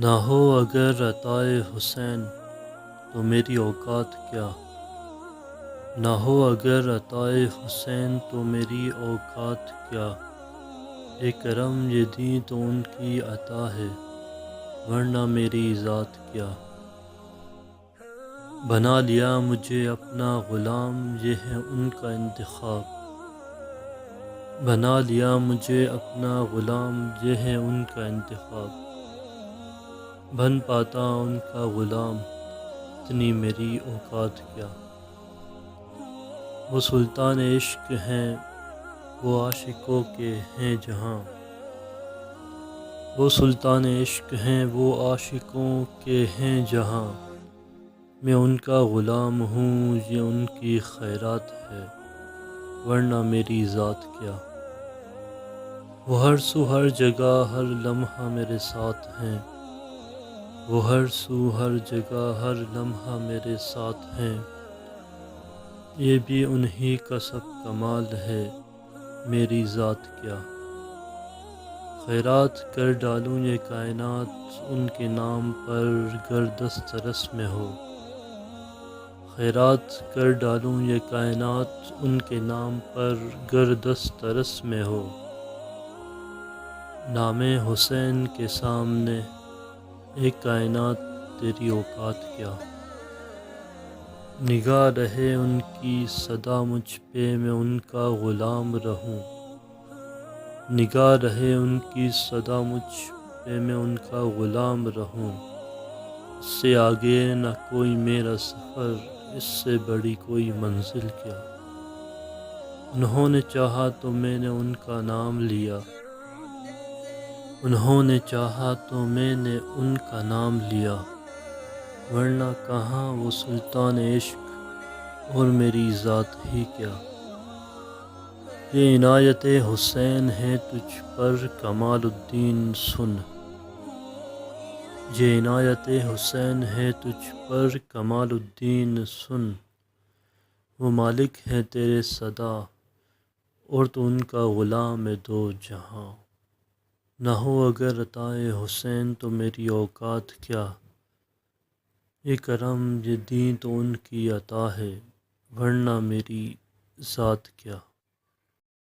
نہ ہو اگر عطائے حسین تو میری اوقات کیا، نہ ہو اگر عطائے حسین تو میری اوقات کیا، اے کرم یہ دیں تو ان کی عطا ہے ورنہ میری ذات کیا۔ بنا لیا مجھے اپنا غلام یہ ہے ان کا انتخاب، بنا لیا مجھے اپنا غلام یہ ہے ان کا انتخاب، بن پاتا ان کا غلام اتنی میری اوقات کیا۔ وہ سلطان عشق ہیں وہ عاشقوں کے ہیں جہاں، وہ سلطان عشق ہیں وہ عاشقوں کے ہیں جہاں، میں ان کا غلام ہوں یہ ان کی خیرات ہے ورنہ میری ذات کیا۔ وہ ہر سو ہر جگہ ہر لمحہ میرے ساتھ ہیں، وہ ہر سو ہر جگہ ہر لمحہ میرے ساتھ ہیں، یہ بھی انہی کا سب کمال ہے میری ذات کیا۔ خیرات کر ڈالوں یہ کائنات ان کے نام پر گر دست رس میں ہو، خیرات کر ڈالوں یہ کائنات ان کے نام پر گر دست رس میں ہو، نام حسین کے سامنے اے کائنات تیری اوقات کیا۔ نگاہ رہے ان کی سدا مجھ پہ میں ان کا غلام رہوں، نگاہ رہے ان کی سدا مجھ پہ میں ان کا غلام رہوں، اس سے آگے نہ کوئی میرا سفر اس سے بڑی کوئی منزل کیا۔ انہوں نے چاہا تو میں نے ان کا نام لیا، انہوں نے چاہا تو میں نے ان کا نام لیا، ورنہ کہاں وہ سلطان عشق اور میری ذات ہی کیا۔ یہ عنایت حسین ہے تجھ پر کمال الدین سن، یہ عنایت حسین ہے تجھ پر کمال الدین سن، وہ مالک ہے تیرے سدا اور تو ان کا غلام ہے دو جہاں۔ نہ ہو اگر عطائے حسین تو میری اوقات کیا، یہ کرم یہ دیں تو ان کی عطا ہے ورنہ میری ذات کیا۔